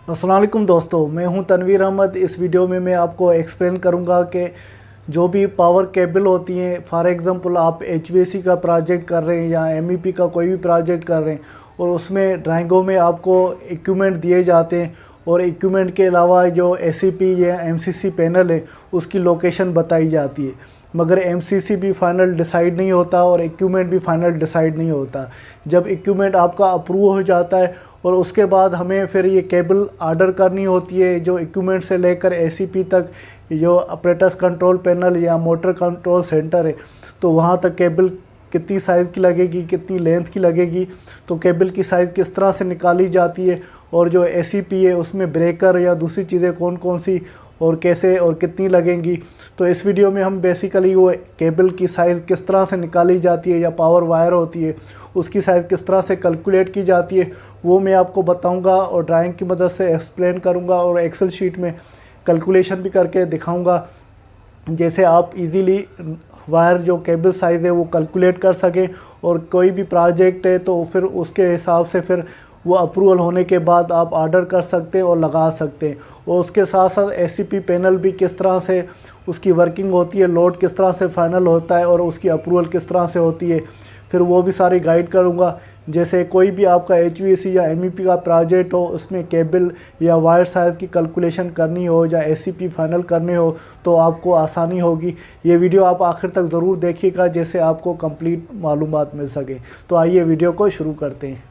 अस्सलाम वालेकुम दोस्तों, मैं हूं तनवीर अहमद। इस वीडियो में मैं आपको एक्सप्लेन करूंगा कि जो भी पावर केबल होती हैं, फॉर एग्ज़ाम्पल आप एचवीएसी का प्रोजेक्ट कर रहे हैं या एमईपी का कोई भी प्रोजेक्ट कर रहे हैं और उसमें ड्राइंगों में आपको इक्विपमेंट दिए जाते हैं और इक्विपमेंट के अलावा जो एसीपी या एमसीसी पैनल है उसकी लोकेशन बताई जाती है, मगर एमसीसी भी फाइनल डिसाइड नहीं होता और इक्विपमेंट भी फाइनल डिसाइड नहीं होता। जब इक्विपमेंट आपका अप्रूव हो जाता है और उसके बाद हमें फिर ये केबल ऑर्डर करनी होती है, जो इक्विपमेंट से लेकर एसीपी तक, जो ऑपरेटर्स कंट्रोल पैनल या मोटर कंट्रोल सेंटर है, तो वहाँ तक केबल कितनी साइज़ की लगेगी, कितनी लेंथ की लगेगी, तो केबल की साइज़ किस तरह से निकाली जाती है और जो एसीपी है उसमें ब्रेकर या दूसरी चीज़ें कौन कौन सी और कैसे और कितनी लगेंगी। तो इस वीडियो में हम बेसिकली वो केबल की साइज़ किस तरह से निकाली जाती है या पावर वायर होती है उसकी साइज़ किस तरह से कैलकुलेट की जाती है वो मैं आपको बताऊंगा और ड्राइंग की मदद से एक्सप्लेन करूंगा और एक्सेल शीट में कैलकुलेशन भी करके दिखाऊंगा, जैसे आप इजीली वायर जो केबल साइज़ है वो कैलकुलेट कर सकें और कोई भी प्रोजेक्ट है तो फिर उसके हिसाब से फिर वो अप्रूवल होने के बाद आप ऑर्डर कर सकते हैं और लगा सकते हैं। और उसके साथ साथ एसीपी पैनल भी किस तरह से उसकी वर्किंग होती है, लोड किस तरह से फाइनल होता है और उसकी अप्रूवल किस तरह से होती है, फिर वो भी सारी गाइड करूँगा। जैसे कोई भी आपका एचवीएसी या एमईपी का प्रोजेक्ट हो, उसमें केबल या वायर साइज़ की कैलकुलेशन करनी हो या एसीपी फाइनल करने हो तो आपको आसानी होगी। ये वीडियो आप आखिर तक ज़रूर देखिएगा जैसे आपको कंप्लीट मालूमात मिल सके। तो आइए वीडियो को शुरू करते हैं।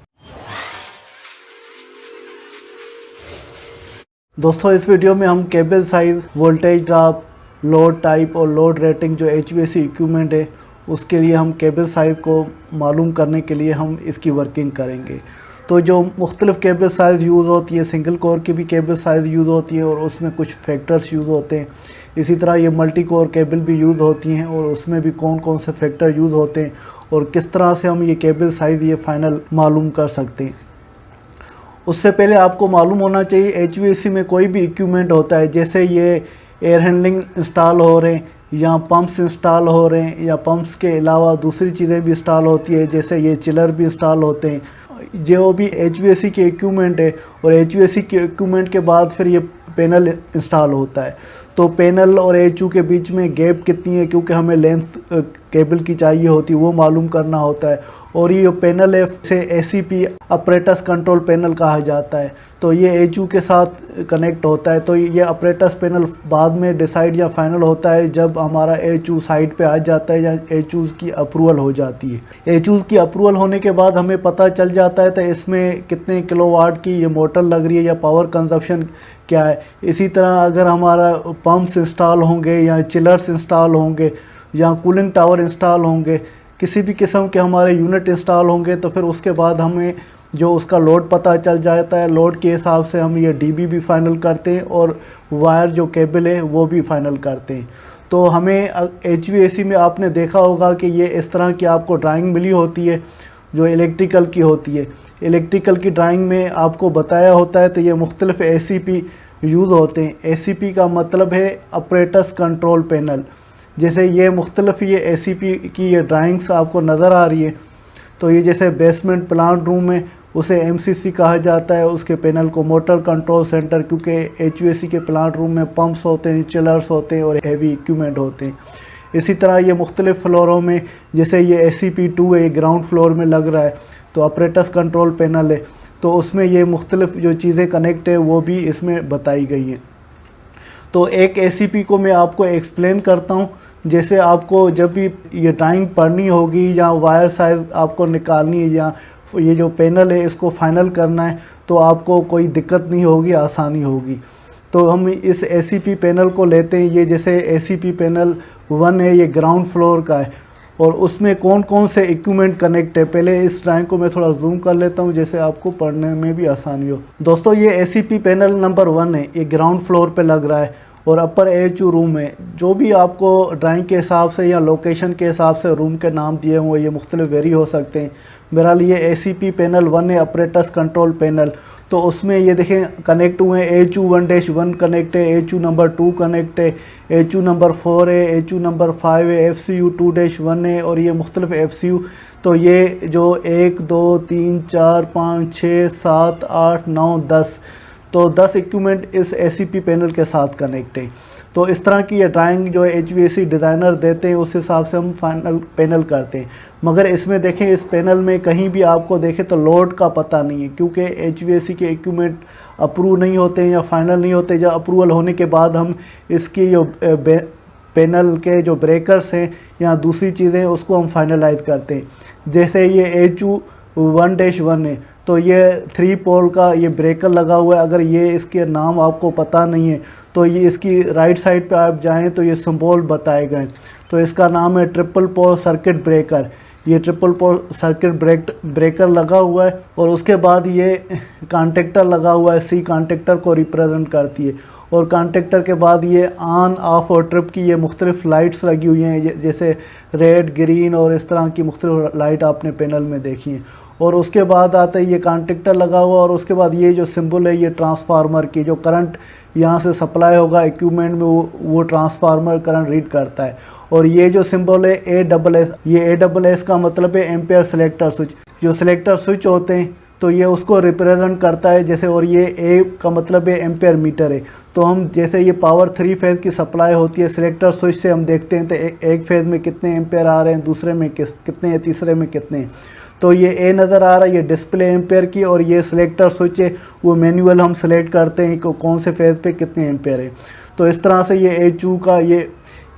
दोस्तों, इस वीडियो में हम cable size, voltage drop, load type और लोड रेटिंग जो एचवीएसी इक्विपमेंट है उसके लिए हम केबल साइज़ को मालूम करने के लिए हम इसकी वर्किंग करेंगे। तो जो मुख्तलिफ़ केबल साइज़ यूज़ होती है, सिंगल कोर की भी केबल साइज़ यूज़ होती है और उसमें कुछ फैक्टर्स यूज़ होते हैं। इसी तरह ये मल्टी कोर केबल भी यूज़ होती हैं और उसमें भी कौन कौन से फैक्टर यूज़ होते हैं और किस तरह से हम ये केबल साइज़ ये फ़ाइनल मालूम कर सकते हैं। उससे पहले आपको मालूम होना चाहिए एचवीएसी में कोई भी इक्विपमेंट होता है, जैसे ये एयर हैंडलिंग इंस्टॉल हो रहे हैं या पंप्स इंस्टॉल हो रहे हैं या पंप्स के अलावा दूसरी चीज़ें भी इंस्टॉल होती है, जैसे ये चिलर भी इंस्टॉल होते हैं। जो भी एचवीएसी के इक्विपमेंट है और एचवीएसी के इक्विपमेंट के बाद फिर ये पैनल इंस्टॉल होता है। तो पैनल और एचयू के बीच में गैप कितनी है, क्योंकि हमें लेंथ केबल की चाहिए होती है, वो मालूम करना होता है। और ये पैनल है से एसीपी ऑपरेटर्स कंट्रोल पैनल कहा जाता है, तो ये एचयू के साथ कनेक्ट होता है। तो ये ऑपरेटर्स पैनल बाद में डिसाइड या फाइनल होता है जब हमारा एचयू साइड पे आ जाता है या एचयू की अप्रूवल हो जाती है। एचयू की अप्रूवल होने के बाद हमें पता चल जाता है तो इसमें कितने किलोवाट की ये मोटर लग रही है या पावर कंजप्शन क्या है। इसी तरह अगर हमारा पंप्स इंस्टॉल होंगे या चिलर्स इंस्टॉल होंगे या कूलिंग टावर इंस्टॉल होंगे, किसी भी किस्म के हमारे यूनिट इंस्टॉल होंगे, तो फिर उसके बाद हमें जो उसका लोड पता चल जाता है। लोड के हिसाब से हम ये डीबी भी फाइनल करते हैं और वायर जो केबल है वो भी फाइनल करते हैं। तो हमें एचवीएसी में आपने देखा होगा कि ये इस तरह की आपको ड्राइंग मिली होती है जो इलेक्ट्रिकल की होती है। इलेक्ट्रिकल की ड्राइंग में आपको बताया होता है तो ये मुख्तलिफ एसीपी यूज़ होते हैं। एसीपी का मतलब है ऑपरेटर्स कंट्रोल पैनल। जैसे ये मुख्तलिफ ये एसीपी की ये ड्राइंग्स आपको नज़र आ रही है, तो ये जैसे बेसमेंट प्लांट रूम में उसे एमसीसी कहा जाता है, उसके पैनल को मोटर कंट्रोल सेंटर, क्योंकि एचवीएसी के प्लांट रूम में पंप्स होते हैं, चिलर्स होते हैं और हैवी इक्विपमेंट होते हैं। इसी तरह ये मुख्तलिफ फ्लोरों में, जैसे ये ACP2 है, ग्राउंड फ्लोर में लग रहा है तो ऑपरेटर्स कंट्रोल पैनल है, तो उसमें ये मुख्तलिफ जो चीज़ें कनेक्ट है वो भी इसमें बताई गई हैं। तो एक एसीपी को मैं आपको एक्सप्लेन करता हूँ। जैसे आपको जब भी ये ड्राइंग पढ़नी होगी या वायर साइज़ आपको निकालनी है या ये जो पैनल है इसको फाइनल करना है, तो आपको कोई दिक्कत नहीं होगी, आसानी होगी। तो हम इस एसीपी पैनल को लेते हैं। ये जैसे एसीपी पैनल 1 है, ये ग्राउंड फ्लोर का है और उसमें कौन कौन से इक्विपमेंट कनेक्ट है। पहले इस ड्राइंग को मैं थोड़ा जूम कर लेता हूँ जैसे आपको पढ़ने में भी आसानी हो। दोस्तों, ये एसीपी पैनल नंबर 1 है, ये ग्राउंड फ्लोर पे लग रहा है और अपर एचयू रूम है। जो भी आपको ड्राइंग के हिसाब से या लोकेशन के हिसाब से रूम के नाम दिए हुए ये मुख्तलिफ वेरी हो सकते हैं। बहरहाल ये एसीपी पैनल 1 है, ऑपरेटर्स कंट्रोल पैनल। तो उसमें ये देखें कनेक्ट हुए हैं, HU1-1 कनेक्ट है, HU नंबर 2 कनेक्ट है, HU नंबर 4 है, HU नंबर 5 है, FCU2-1 है और ये मुख्तलिफ FCU। तो ये जो 1 2 3 4 5 6 7 8 9 10 तो 10 इक्विपमेंट इस ACP पैनल के साथ कनेक्ट है। तो इस तरह की ये ड्राइंग जो HVAC डिज़ाइनर देते हैं उस हिसाब से हम फाइनल पैनल करते हैं। मगर इसमें देखें, इस पैनल में कहीं भी आपको देखें तो लोड का पता नहीं है, क्योंकि HVAC के इक्विपमेंट अप्रूव नहीं होते हैं या फाइनल नहीं होते। जब अप्रूवल होने के बाद हम इसकी जो पैनल के जो ब्रेकर्स हैं या दूसरी चीज़ें उसको हम फाइनलाइज करते हैं। जैसे ये HU1-1 है, तो ये 3 पोल का ये ब्रेकर लगा हुआ है। अगर ये इसके नाम आपको पता नहीं है तो ये इसकी राइट साइड पे आप जाएं तो ये सिंबल बताए गए। तो इसका नाम है ट्रिपल पोल सर्किट ब्रेकर। ये ट्रिपल पोल सर्किट ब्रेकर लगा हुआ है और उसके बाद ये कॉन्टेक्टर लगा हुआ है, C कॉन्टेक्टर को रिप्रेजेंट करती है। और कॉन्टेक्टर के बाद ये ऑन ऑफ और ट्रिप की ये मुख्तलिफ लाइट्स लगी हुई हैं, जैसे रेड, ग्रीन और इस तरह की मुख्तलिफ लाइट आपने पैनल में देखी है। और उसके बाद आता है ये कॉन्टेक्टर लगा हुआ और उसके बाद ये जो सिंबल है ये ट्रांसफार्मर की, जो करंट यहाँ से सप्लाई होगा इक्विपमेंट में वो ट्रांसफार्मर करंट रीड करता है। और ये जो सिंबल है ASS, ये ASS का मतलब है एम्पेयर सेलेक्टर स्विच। जो सेलेक्टर स्विच होते हैं तो ये उसको रिप्रेजेंट करता है जैसे। और ये A का मतलब है एम्पेयर मीटर है। तो हम जैसे ये पावर 3 फेज़ की सप्लाई होती है, सिलेक्टर स्विच से हम देखते हैं तो एक फेज़ में कितने एम्पेयर आ रहे हैं, दूसरे में कितने हैं, तीसरे में कितने हैं। तो ये A नज़र आ रहा है, ये डिस्प्ले एम्पेयर की, और ये सिलेक्टर स्विच है, वो मैनुअल हम सेलेक्ट करते हैं कि कौन से फेज़ पे कितने एम्पेयर है। तो इस तरह से ये HU का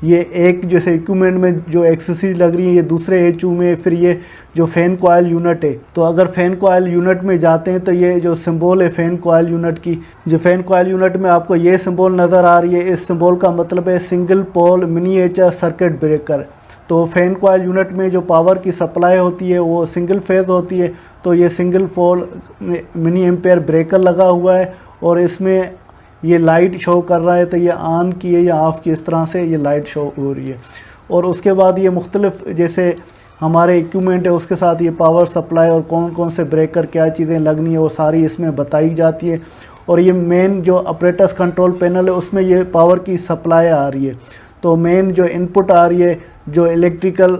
ये एक जैसे इक्विपमेंट में जो एक्सेसरीज लग रही है, ये दूसरे HU में। फिर ये जो फ़ैन कॉइल यूनिट है, तो अगर फ़ैन कॉइल यूनिट में जाते हैं तो ये जो सिंबल है फ़ैन कॉइल यूनिट की, जो फ़ैन कॉइल यूनिट में आपको ये सिंबल नज़र आ रही है, इस सिंबल का मतलब है single pole miniature circuit breaker. तो फ़ैन कॉइल यूनिट में जो पावर की सप्लाई होती है वो सिंगल फेज़ होती है। तो ये single pole mini ampere breaker लगा हुआ है और इसमें ये लाइट शो कर रहा है, तो ये ऑन की है या ऑफ़ की, इस तरह से ये लाइट शो हो रही है। और उसके बाद ये मुख्तलिफ जैसे हमारे इक्विपमेंट है उसके साथ ये पावर सप्लाई और कौन कौन से ब्रेकर क्या चीज़ें लगनी है वो सारी इसमें बताई जाती है। और ये मेन जो ऑपरेटर्स कंट्रोल पैनल है उसमें ये पावर की सप्लाई आ रही है। तो मेन जो इनपुट आ रही है, जो इलेक्ट्रिकल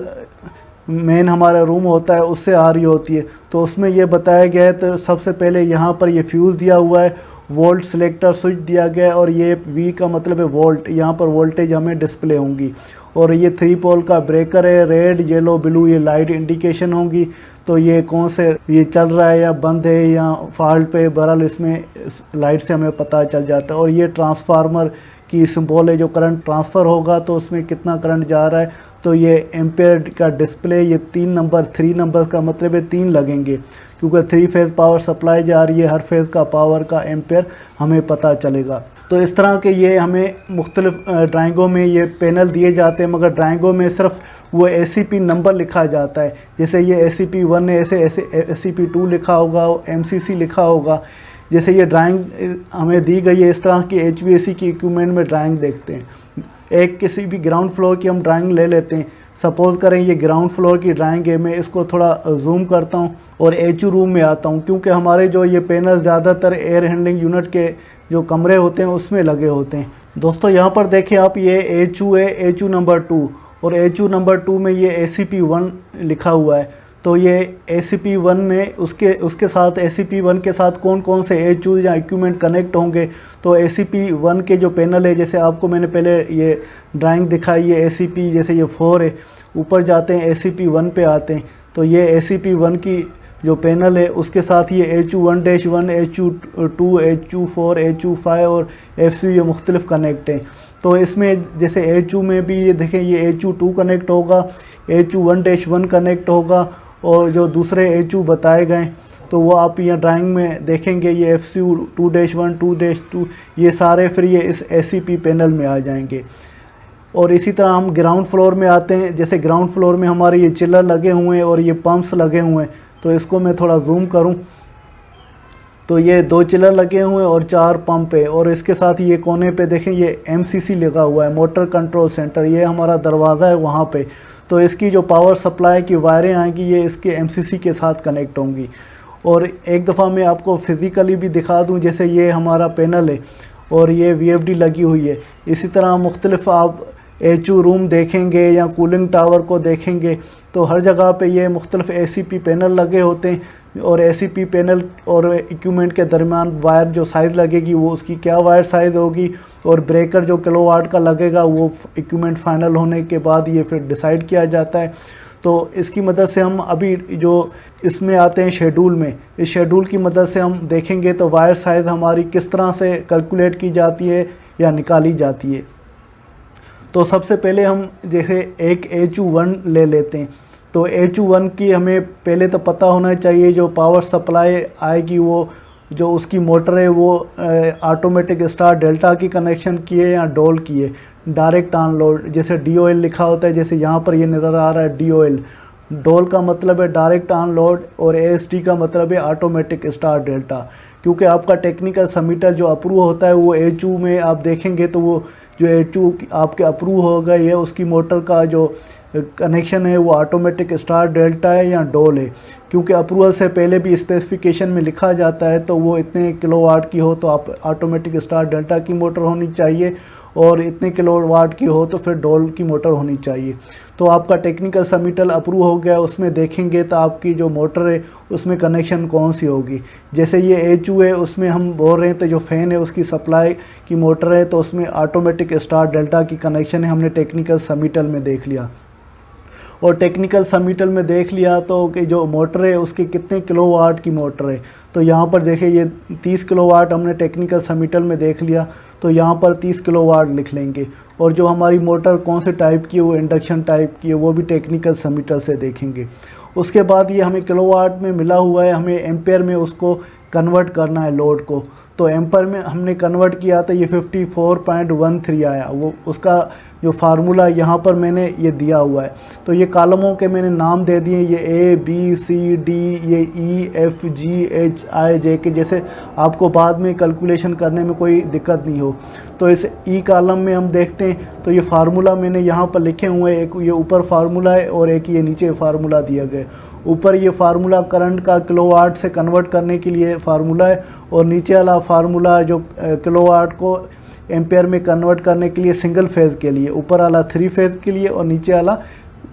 मेन हमारा रूम होता है उससे आ रही होती है। तो उसमें ये बताया गया है, तो सबसे पहले यहाँ पर ये फ्यूज़ दिया हुआ है, वोल्ट सिलेक्टर स्विच दिया गया है, और ये V का मतलब है वोल्ट, यहाँ पर वोल्टेज हमें डिस्प्ले होंगी। और ये 3 पोल का ब्रेकर है, रेड, येलो, ब्लू ये लाइट इंडिकेशन होंगी। तो ये कौन से ये चल रहा है या बंद है या फॉल्ट पे, बहरहाल इसमें लाइट से हमें पता चल जाता है। और ये ट्रांसफार्मर की सिंबल है, जो करंट ट्रांसफ़र होगा तो उसमें कितना करंट जा रहा है। तो ये एम्पेयर का डिस्प्ले, ये 3 नंबर का मतलब है 3 लगेंगे, क्योंकि 3 फेज़ पावर सप्लाई जा रही है, हर फेज़ का पावर का एम्पेयर हमें पता चलेगा। तो इस तरह के ये हमें मुख्तलिफ ड्राइंगों में ये पैनल दिए जाते हैं, मगर ड्राइंगों में सिर्फ वो ACP नंबर लिखा जाता है। जैसे ये ACP1 है, ऐसे ACP2 लिखा होगा, MCC लिखा होगा। जैसे ये ड्राइंग हमें दी गई है, इस तरह की HVAC की इक्विपमेंट में ड्राइंग देखते हैं। एक किसी भी ग्राउंड फ्लोर की हम ड्राइंग ले लेते हैं, सपोज़ करें ये ग्राउंड फ्लोर की ड्राइंग है। मैं इसको थोड़ा जूम करता हूँ और HU रूम में आता हूँ, क्योंकि हमारे जो ये पैनल ज़्यादातर एयर हैंडलिंग यूनिट के जो कमरे होते हैं उसमें लगे होते हैं। दोस्तों यहाँ पर देखें आप, ये HU है, HU नंबर 2, और HU नंबर 2 में ये ACP1 लिखा हुआ है। तो ये ACP1 में उसके साथ ACP1 के साथ कौन कौन से HU या इक्विपमेंट कनेक्ट होंगे। तो ACP1 के जो पैनल है, जैसे आपको मैंने पहले ये ड्राइंग दिखाई है ACP, जैसे ये 4 है, ऊपर जाते हैं ACP1 पे आते हैं। तो ये ACP1 की जो पैनल है उसके साथ ये HU1-1, HU2, HU4, HU5 और FCU ये मुख्तलिफ कनेक्ट हैं। तो इसमें जैसे HU में भी ये देखें, ये HU2 कनेक्ट होगा, HU1-1 कनेक्ट होगा, और जो दूसरे HU बताए गए तो वो आप यहाँ ड्राइंग में देखेंगे, ये FCU2-1, 2-2 ये सारे फिर ये इस ACP पैनल में आ जाएंगे। और इसी तरह हम ग्राउंड फ्लोर में आते हैं। जैसे ग्राउंड फ्लोर में हमारे ये चिलर लगे हुए हैं और ये पंप्स लगे हुए हैं। तो इसको मैं थोड़ा जूम करूं तो ये 2 चिलर लगे हुए हैं और 4 पंप है, और इसके साथ ये कोने पे देखें ये MCC लगा हुआ है, मोटर कंट्रोल सेंटर। ये हमारा दरवाज़ा है वहाँ पे। तो इसकी जो पावर सप्लाई की वायरें आएंगी ये इसके MCC के साथ कनेक्ट होंगी। और एक दफ़ा मैं आपको फ़िज़िकली भी दिखा दूँ, जैसे ये हमारा पैनल है और ये VFD लगी हुई है। इसी तरह मुख्तलिफ आप HU रूम देखेंगे या कूलिंग टावर को देखेंगे तो हर जगह पे ये मुख्तलिफ ACP पैनल लगे होते हैं, और ACP पैनल और इक्विपमेंट के दरमियान वायर जो साइज़ लगेगी वो उसकी क्या वायर साइज़ होगी, और ब्रेकर जो किलोवाट का लगेगा वो इक्विपमेंट फाइनल होने के बाद ये फिर डिसाइड किया जाता है। तो इसकी मदद से हम अभी जो इसमें आते हैं शेड्यूल में, इस शेड्यूल की मदद से हम देखेंगे तो वायर साइज़ हमारी किस तरह से कैलकुलेट की जाती है या निकाली जाती है। तो सबसे पहले हम जैसे एक HU1 ले लेते हैं, तो HU1 की हमें पहले तो पता होना चाहिए जो पावर सप्लाई आएगी वो जो उसकी मोटर है वो ऑटोमेटिक स्टार डेल्टा की कनेक्शन की है या डोल की है, डायरेक्ट ऑन लोड, जैसे DOL लिखा होता है, जैसे यहाँ पर ये नज़र आ रहा है DOL। डोल का मतलब है डायरेक्ट ऑन लोड और ASD का मतलब है ऑटोमेटिक स्टार डेल्टा। क्योंकि आपका टेक्निकल सबमिटर जो अप्रूव होता है वो HU में आप देखेंगे तो वो जो HU आपके अप्रूव हो गई है उसकी मोटर का जो कनेक्शन है वो ऑटोमेटिक स्टार डेल्टा है या डोल है। क्योंकि अप्रूवल से पहले भी स्पेसिफिकेशन में लिखा जाता है तो वो इतने किलोवाट की हो तो आप ऑटोमेटिक स्टार डेल्टा की मोटर होनी चाहिए, और इतने किलोवाट की हो तो फिर डोल की मोटर होनी चाहिए। तो आपका टेक्निकल सबमिटल अप्रूव हो गया, उसमें देखेंगे तो आपकी जो मोटर है उसमें कनेक्शन कौन सी होगी। जैसे ये HU है उसमें हम बोल रहे हैं तो जो फ़ैन है उसकी सप्लाई की मोटर है तो उसमें ऑटोमेटिक स्टार डेल्टा की कनेक्शन है, हमने टेक्निकल सबमिटल में देख लिया। और टेक्निकल सबमिटल में देख लिया तो कि जो मोटर है उसकी कितने किलोवाट की मोटर है, तो यहाँ पर देखिए ये 30 किलोवाट हमने टेक्निकल सबमिटल में देख लिया, तो यहाँ पर 30 किलोवाट लिख लेंगे। और जो हमारी मोटर कौन से टाइप की है वो इंडक्शन टाइप की है, वो भी टेक्निकल सबमिटल से देखेंगे। उसके बाद ये हमें किलोवाट में मिला हुआ है, हमें एम्पेयर में उसको कन्वर्ट करना है लोड को, तो एम्पर में हमने कन्वर्ट किया तो ये 54.13 आया। वो उसका जो फार्मूला यहाँ पर मैंने ये दिया हुआ है, तो ये कॉलमों के मैंने नाम दे दिए, ये A B C D, ये E F G H I J के, जैसे आपको बाद में कैलकुलेशन करने में कोई दिक्कत नहीं हो। तो इस E कॉलम में हम देखते हैं तो ये फार्मूला मैंने यहाँ पर लिखे हुए हैं, एक ये ऊपर फार्मूला है और एक ये नीचे फार्मूला दिया गया। ऊपर ये फार्मूला करंट का किलोवाट से कन्वर्ट करने के लिए फार्मूला है, और नीचे वाला फार्मूला जो किलोवाट को एम्पेयर में कन्वर्ट करने के लिए सिंगल फेज़ के लिए, ऊपर वाला 3 फेज़ के लिए और नीचे वाला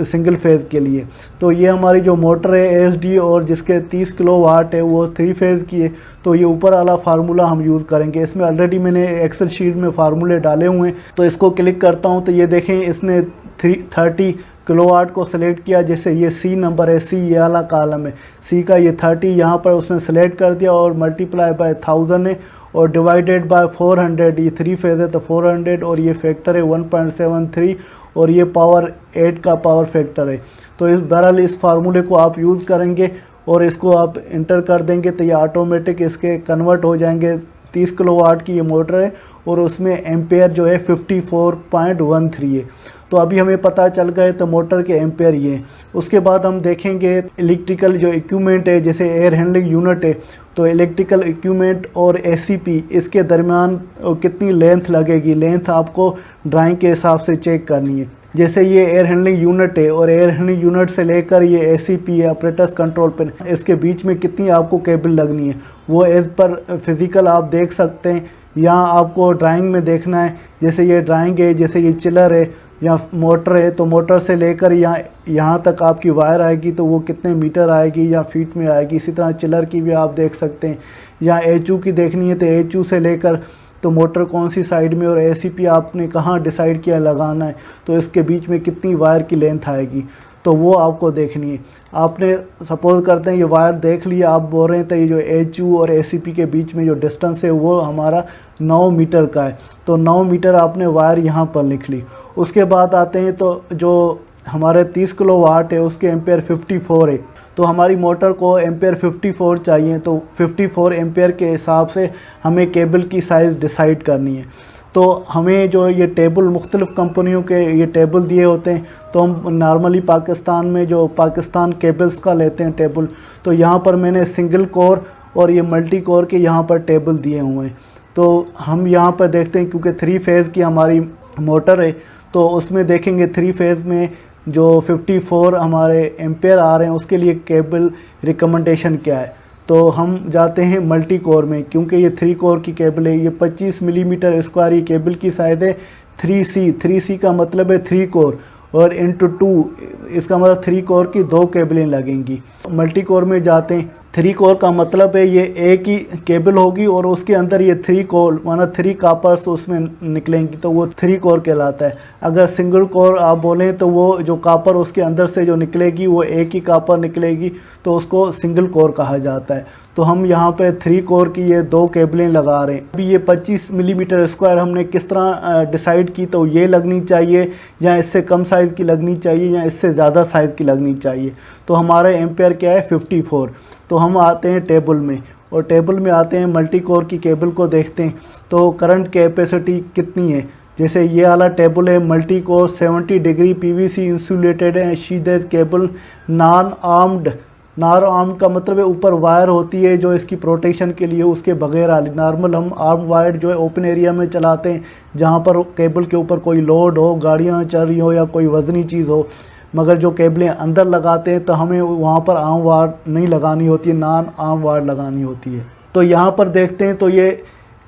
सिंगल फेज़ के लिए। तो ये हमारी जो मोटर है ASD और जिसके 30 किलोवाट है वो 3 फेज़ की है, तो ये ऊपर वाला फार्मूला हम यूज़ करेंगे। इसमें ऑलरेडी मैंने एक्सेल शीट में फार्मूले डाले हुए हैं, तो इसको क्लिक करता हूँ तो ये देखें इसने 30 किलोवाट को सिलेक्ट किया। जैसे ये C नंबर है, C ये वाला कॉलम है, C का ये 30 यहाँ पर उसने सिलेक्ट कर दिया और मल्टीप्लाई बाय 1000 है और डिवाइडेड बाय 400, ये 3 फेज़ है तो 400, और ये फैक्टर है 1.73 और ये पावर 8 का पावर फैक्टर है। तो इस बहरहाल इस फार्मूले को आप यूज़ करेंगे और इसको आप इंटर कर देंगे तो ये ऑटोमेटिक इसके कन्वर्ट हो जाएंगे। 30 किलोवाट की ये मोटर है और उसमें एम्पेयर जो है 54.13 है। तो अभी हमें पता चल गए तो मोटर के एम्पेयर ये। उसके बाद हम देखेंगे इलेक्ट्रिकल जो इक्विपमेंट है, जैसे एयर हैंडलिंग यूनिट है, तो इलेक्ट्रिकल इक्विपमेंट और ACP इसके दरमियान कितनी लेंथ लगेगी, लेंथ आपको ड्राइंग के हिसाब से चेक करनी है। जैसे ये एयर हैंडलिंग यूनिट है और एयर हैंडलिंग यूनिट से लेकर ये ACP है, ऑपरेटर्स कंट्रोल पिन, इसके बीच में कितनी आपको केबल लगनी है वो एज पर फिज़िकल आप देख सकते हैं। यहाँ आपको ड्राइंग में देखना है, जैसे ये ड्राइंग है, जैसे ये चिलर है या मोटर है, तो मोटर से लेकर यहाँ तक आपकी वायर आएगी तो वो कितने मीटर आएगी या फीट में आएगी। इसी तरह चिलर की भी आप देख सकते हैं। या HU की देखनी है तो HU से लेकर तो मोटर कौन सी साइड में और ACP आपने कहाँ डिसाइड किया लगाना है, तो इसके बीच में कितनी वायर की लेंथ आएगी, तो वो आपको देखनी है। आपने सपोज करते हैं ये वायर देख लिया, आप बोल रहे हैं तो ये जो HU और ACP के बीच में जो डिस्टेंस है वो हमारा 9 मीटर का है, तो 9 मीटर आपने वायर यहाँ पर लिख ली। उसके बाद आते हैं तो जो हमारे 30 किलोवाट है उसके एम्पेयर 54 है, तो हमारी मोटर को एम्पेयर 54 चाहिए, तो 54 एम्पेयर के हिसाब से हमें केबल की साइज़ डिसाइड करनी है। तो हमें जो ये टेबल मुख्तलिफ़ कंपनियों के ये टेबल दिए होते हैं, तो हम नॉर्मली पाकिस्तान में जो पाकिस्तान केबल्स का लेते हैं टेबल, तो यहाँ पर मैंने सिंगल कोर और ये मल्टी कोर के यहाँ पर टेबल दिए हुए हैं। तो हम यहाँ पर देखते हैं क्योंकि 3 फेज़ की हमारी मोटर है, तो उसमें देखेंगे 3 फेज़ में जो 54 हमारे एम्पेयर आ रहे हैं उसके लिए केबल रिकमेंडेशन क्या है। तो हम जाते हैं मल्टी कोर में, क्योंकि ये 3 कोर की केबल है, ये 25 मिलीमीटर स्क्वायर ये केबल की साइज़ है। 3C का मतलब है 3 कोर और इंटू 2 इसका मतलब 3 कोर की 2 केबलें लगेंगी। मल्टी कोर में जाते हैं 3 कोर का मतलब है ये एक ही केबल होगी और उसके अंदर ये 3 कोर माना 3 कापर्स उसमें निकलेंगी, तो वो 3 कोर कहलाता है। अगर सिंगल कोर आप बोलें तो वो जो कापर उसके अंदर से जो निकलेगी वो एक ही कापर निकलेगी, तो उसको सिंगल कोर कहा जाता है। तो हम यहाँ पे 3 कोर की ये 2 केबलें लगा रहे हैं। अभी ये 25 मिलीमीटर स्क्वायर हमने किस तरह डिसाइड की, तो ये लगनी चाहिए या इससे कम साइज़ की लगनी चाहिए या इससे ज़्यादा साइज़ की लगनी चाहिए। तो हमारा एम्पेयर क्या है 54। तो हम आते हैं टेबल में और टेबल में आते हैं मल्टी कोर की केबल को देखते हैं तो करंट कैपेसिटी कितनी है। जैसे ये वाला टेबल है multi core 70 degree PVC insulated है शीथेड केबल नॉन आर्म्ड का मतलब है ऊपर वायर होती है जो इसकी प्रोटेक्शन के लिए, उसके बगैर वाली नॉर्मल हम आर्म वायर जो है ओपन एरिया में चलाते हैं जहाँ पर केबल के ऊपर कोई लोड हो, गाड़ियाँ चल रही हो या कोई वजनी चीज़ हो। मगर जो केबलें अंदर लगाते हैं तो हमें वहाँ पर आर्म वायर नहीं लगानी होती है, नॉन आर्म वायर लगानी होती है। तो यहाँ पर देखते हैं तो ये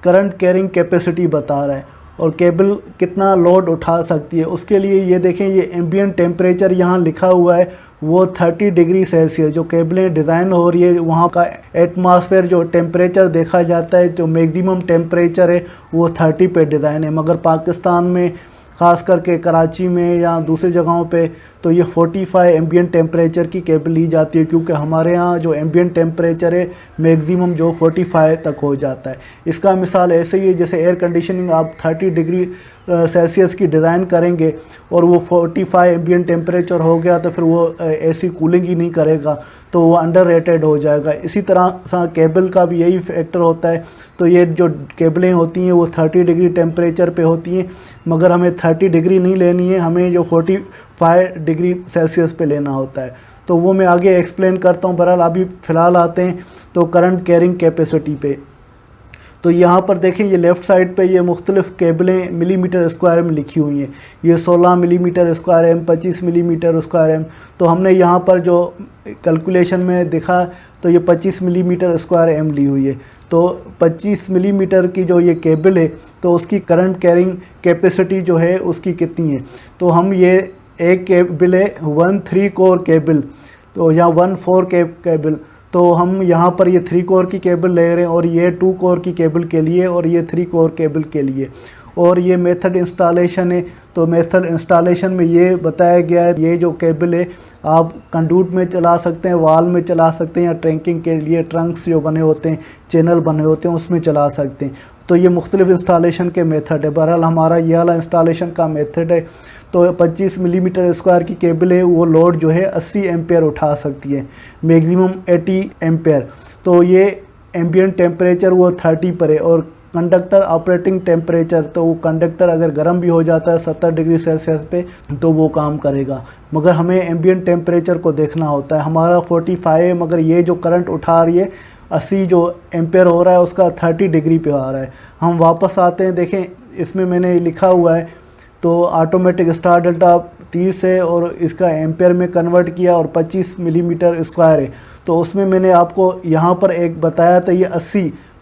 करंट कैरिंग कैपेसिटी बता रहा है और केबल कितना लोड उठा सकती है। उसके लिए ये देखें ये एम्बिएंट टेम्परेचर यहाँ लिखा हुआ है वो 30 डिग्री सेल्सियस। जो केबलें डिज़ाइन हो रही है वहाँ का एटमॉस्फेयर जो टेम्परेचर देखा जाता है, जो मैक्सिमम टेम्परेचर है वो 30 पे डिज़ाइन है। मगर पाकिस्तान में ख़ास करके कराची में या दूसरी जगहों पे तो ये 45 एम्बिएंट टेम्परेचर की केबल ली जाती है, क्योंकि हमारे यहाँ जो एम्बिएंट टेम्परेचर है मैक्सिमम जो 45 तक हो जाता है। इसका मिसाल ऐसे ही है जैसे एयर कंडीशनिंग आप 30 डिग्री सेल्सियस की डिज़ाइन करेंगे और वो 45 एम्बिएंट टेम्परेचर हो गया तो फिर वो एसी कूलिंग ही नहीं करेगा, तो वो अंडर रेटेड हो जाएगा। इसी तरह सा केबल का भी यही फैक्टर होता है। तो ये जो केबलें होती हैं वो 30 डिग्री टेम्परेचर पे होती हैं, मगर हमें 30 डिग्री नहीं लेनी है, हमें जो 45 डिग्री सेल्सियस पे लेना होता है। तो वो मैं आगे एक्सप्लेन करता हूँ। बहरहाल अभी फ़िलहाल आते हैं तो करंट कैरिंग कैपेसिटी पे। तो यहाँ पर देखें ये लेफ़्ट साइड पे ये मुख्तलिफ़ केबलें मिलीमीटर स्क्वायर में लिखी हुई हैं। ये 16 millimetre square M, 25 millimetre square M. तो हमने यहाँ पर जो कैलकुलेशन में देखा तो ये 25 मिलीमीटर स्क्वायर एम ली हुई है। तो 25 मिलीमीटर की जो ये केबल है तो उसकी करंट कैरिंग कैपेसिटी जो है उसकी कितनी है। तो हम ये एक केबल है 13 कोर केबल, तो या 14 केबल। तो हम यहाँ पर ये 3 कोर की केबल ले रहे हैं और ये 2 कोर की केबल के लिए और ये 3 कोर केबल के लिए। और ये मेथड इंस्टॉलेशन है। तो मेथड इंस्टॉलेशन में ये बताया गया है ये जो केबल है आप कंडूट में चला सकते हैं, वाल में चला सकते हैं या ट्रंकिंग के लिए ट्रंक्स जो बने होते हैं, चैनल बने होते हैं उसमें चला सकते हैं। तो ये मुख्तलिफ़ इंस्टॉलेशन के मेथड है। बहरहाल हमारा ये वाला इंस्टॉलेशन का मेथड है। तो 25 मिलीमीटर स्क्वायर की केबल है वो लोड जो है 80 एम्पेयर उठा सकती है, मैक्सिमम 80 एम्पेयर। तो ये एम्बिएंट टेम्परेचर वो 30 पर है और कंडक्टर ऑपरेटिंग टेम्परेचर, तो वो कंडक्टर अगर गर्म भी हो जाता है 70 डिग्री सेल्सियस पे तो वो काम करेगा। मगर हमें एम्बिएंट टेम्परेचर को देखना होता है। हमारा 45 है मगर ये जो करंट उठा रही है 80 जो एम्पेयर हो रहा है उसका 30 डिग्री पे आ रहा है। हम वापस आते हैं, देखें इसमें मैंने लिखा हुआ है तो ऑटोमेटिक स्टार डेल्टा 30 है और इसका एम्पेयर में कन्वर्ट किया और 25 मिलीमीटर स्क्वायर है। तो उसमें मैंने आपको यहाँ पर एक बताया था ये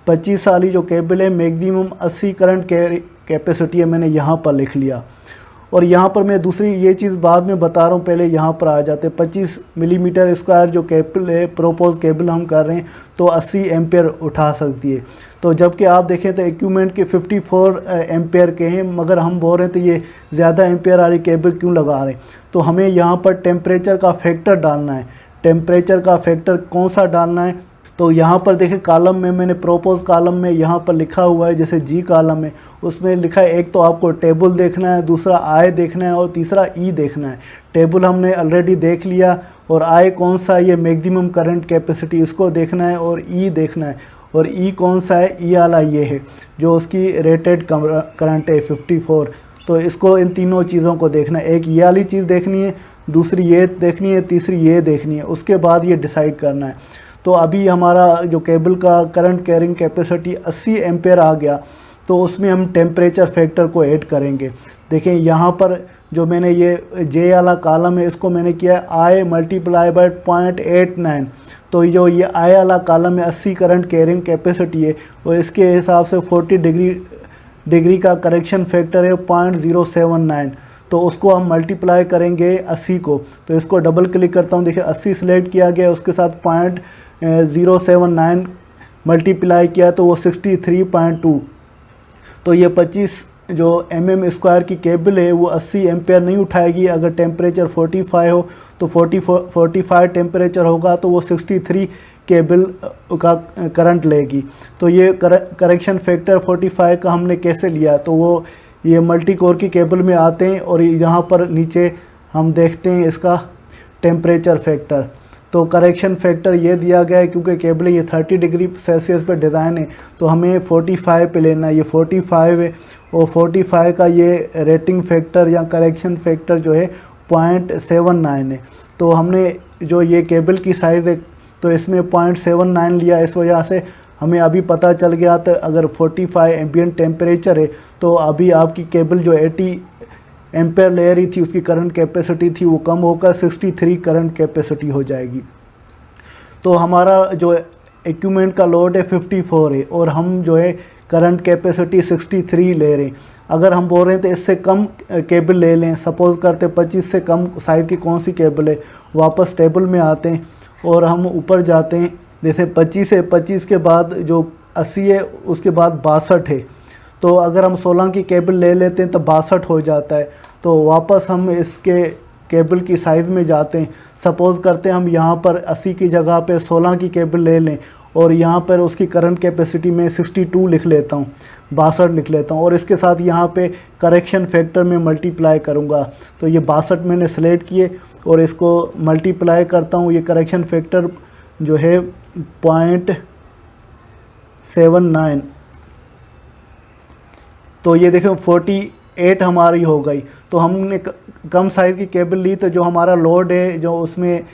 25 वाली जो केबल है मैक्सिमम 80 करंट कैपेसिटी है, मैंने यहाँ पर लिख लिया। और यहाँ पर मैं दूसरी ये चीज़ बाद में बता रहा हूँ, पहले यहाँ पर आ जाते। 25 मिलीमीटर स्क्वायर जो केबल है प्रोपोज केबल हम कर रहे हैं तो 80 एम्पेयर उठा सकती है। तो जबकि आप देखें तो इक्विपमेंट के 54 एम्पेयर के हैं, मगर हम बोल रहे हैं तो ये ज़्यादा एम्पेयर वाली केबल क्यों लगा रहे हैं। तो हमें यहाँ पर टेम्परेचर का फैक्टर डालना है। टेम्परेचर का फैक्टर कौन सा डालना है, तो यहाँ पर देखें कॉलम में मैंने प्रोपोज कॉलम में यहाँ पर लिखा हुआ है, जैसे जी कॉलम है उसमें लिखा है एक तो आपको टेबल देखना है, दूसरा आई देखना है और तीसरा ई देखना है। टेबल हमने ऑलरेडी देख लिया और आई कौन सा ये मैक्सिमम करंट कैपेसिटी इसको देखना है और ई देखना है। और ई कौन सा है, ई वाला ये है जो उसकी रेटेड करंट है 54। तो इसको इन तीनों चीज़ों को देखना है। एक ये वाली चीज़ देखनी है, दूसरी ये देखनी है, तीसरी ये देखनी है, उसके बाद ये डिसाइड करना है। तो अभी हमारा जो केबल का करंट कैरिंग कैपेसिटी 80 एम्पेयर आ गया तो उसमें हम टेम्परेचर फैक्टर को ऐड करेंगे। देखें यहाँ पर जो मैंने ये जे वाला कॉलम है इसको मैंने किया आई मल्टीप्लाई बाय 0.89। तो जो ये आई वाला कॉलम है 80 करंट कैरिंग कैपेसिटी है और इसके हिसाब से 40 डिग्री का करेक्शन फैक्टर है 0.079। तो उसको हम मल्टीप्लाई करेंगे 80 को। तो इसको डबल क्लिक करता हूँ, देखिए 80 सिलेक्ट किया गया, उसके साथ 079 मल्टीप्लाई किया तो वो 63.2। तो ये 25 जो mm² की केबल है वो 80 एम्पेयर नहीं उठाएगी। अगर टेम्परेचर 45 हो तो 45 टेम्परेचर होगा तो वो 63 केबल का करंट लेगी। तो ये करेक्शन फैक्टर 45 का हमने कैसे लिया, तो वो ये मल्टी कोर की केबल में आते हैं और यहाँ पर नीचे हम देखते हैं इसका टेम्परेचर फैक्टर। तो करेक्शन फैक्टर ये दिया गया है क्योंकि केबल ये 30 डिग्री सेल्सियस पे डिज़ाइन है, तो हमें 45 पे लेना है। ये 45 है और 45 का ये रेटिंग फैक्टर या करेक्शन फैक्टर जो है 0.79 है। तो हमने जो ये केबल की साइज़ है तो इसमें 0.79 लिया। इस वजह से हमें अभी पता चल गया था अगर 45 एम्बिएंट टेम्परेचर है तो अभी आपकी केबल जो 80 एम्पेयर ले रही थी उसकी करंट कैपेसिटी थी वो कम होकर 63 करंट कैपेसिटी हो जाएगी। तो हमारा जो इक्विपमेंट का लोड है 54 है और हम जो है करंट कैपेसिटी 63 ले रहे हैं। अगर हम बोल रहे हैं तो इससे कम केबल ले लें, सपोज़ करते 25 से कम साइज़ की कौन सी केबल है, वापस टेबल में आते हैं और हम ऊपर जाते हैं। जैसे 25 है, 25 के बाद जो 80 है उसके बाद 62 है। तो अगर हम 16 की केबल ले लेते हैं तो 62 हो जाता है। तो वापस हम इसके केबल की साइज़ में जाते हैं। सपोज़ करते हैं हम यहाँ पर 80 की जगह पे 16 की केबल ले लें और यहाँ पर उसकी करंट कैपेसिटी में 62 लिख लेता हूँ, 62 लिख लेता हूँ और इसके साथ यहाँ पे करेक्शन फैक्टर में मल्टीप्लाई करूँगा। तो ये 62 मैंने सेलेक्ट किए और इसको मल्टीप्लाई करता हूँ। ये करेक्शन फैक्टर जो है 0.79, तो ये देखो 48 हमारी हो गई। तो हमने कम साइज़ की केबल ली तो जो हमारा लोड है जो उसमें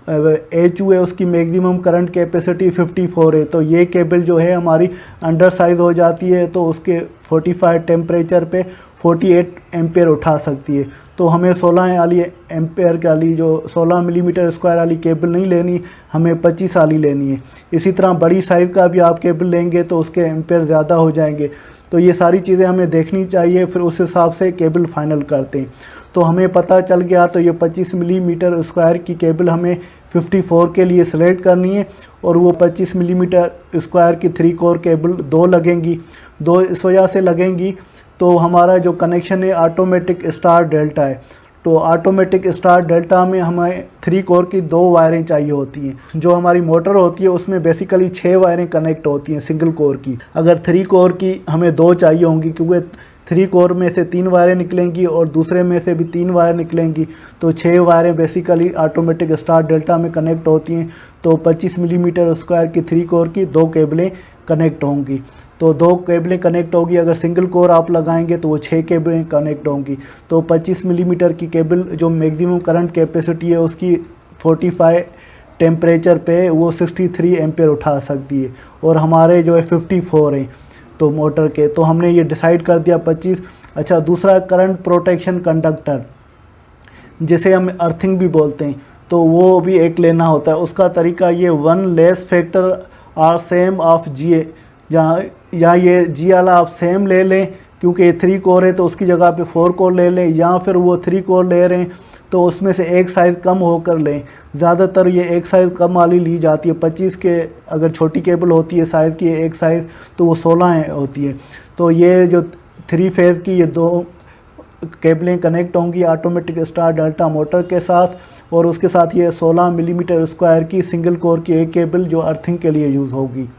HU है उसकी मैक्सिमम करंट कैपेसिटी 54 है। तो ये केबल जो है हमारी अंडर साइज़ हो जाती है तो उसके 45 टेम्परेचर पे 48 एम्पेयर उठा सकती है। तो हमें 16 वाली एम्पेयर वाली जो 16 मिलीमीटर स्क्वायर वाली केबल नहीं लेनी, हमें 25 वाली लेनी है। इसी तरह बड़ी साइज़ का भी आप केबल लेंगे तो उसके एम्पेयर ज़्यादा हो जाएंगे। तो ये सारी चीज़ें हमें देखनी चाहिए, फिर उस हिसाब से केबल फाइनल करते हैं। तो हमें पता चल गया तो ये 25 मिलीमीटर स्क्वायर की केबल हमें 54 के लिए सेलेक्ट करनी है और वो 25 मिलीमीटर स्क्वायर की 3 कोर केबल 2 लगेंगी। 2 इस वजह से लगेंगी तो हमारा जो कनेक्शन है ऑटोमेटिक स्टार डेल्टा है। तो ऑटोमेटिक स्टार डेल्टा में हमें 3 कोर की 2 वायरें चाहिए होती हैं। जो हमारी मोटर होती है उसमें बेसिकली 6 वायरें कनेक्ट होती हैं सिंगल कोर की। अगर 3 कोर की हमें 2 चाहिए होंगी क्योंकि 3 कोर में से 3 वायरें निकलेंगी और दूसरे में से भी 3 वायर निकलेंगी। तो 6 वायरें बेसिकली ऑटोमेटिक स्टार डेल्टा में कनेक्ट होती हैं। तो 25 मिलीमीटर स्क्वायर की 3 कोर की 2 केबलें कनेक्ट होंगी। तो 2 केबलें कनेक्ट होगी। अगर सिंगल कोर आप लगाएंगे तो वो 6 केबलें कनेक्ट होंगी। तो 25 मिलीमीटर की केबल जो मैक्सिमम करंट कैपेसिटी है उसकी 45 टेम्परेचर पे वो 63 एम्पेयर उठा सकती है और हमारे जो है 54 हैं तो मोटर के। तो हमने ये डिसाइड कर दिया 25। अच्छा, दूसरा करंट प्रोटेक्शन कंडक्टर जिसे हम अर्थिंग भी बोलते हैं, तो वो भी एक लेना होता है। उसका तरीका ये 1 less factor are same of G, जहाँ ये जी वाला आप सेम ले लें क्योंकि ये 3 कोर है तो उसकी जगह पे 4 कोर ले लें, या फिर वो 3 कोर ले रहे हैं तो उसमें से एक साइज़ कम होकर लें। ज़्यादातर ये एक साइज़ कम वाली ली जाती है। 25 के अगर छोटी केबल होती है साइज़ की एक साइज़ तो वो 16 होती है। तो ये जो 3 फेज़ की ये 2 केबलें कनेक्ट होंगी ऑटोमेटिक स्टार डेल्टा मोटर के साथ और उसके साथ ये 16 मिलीमीटर स्क्वायर की सिंगल कोर की एक केबल जो अर्थिंग के लिए यूज़ होगी।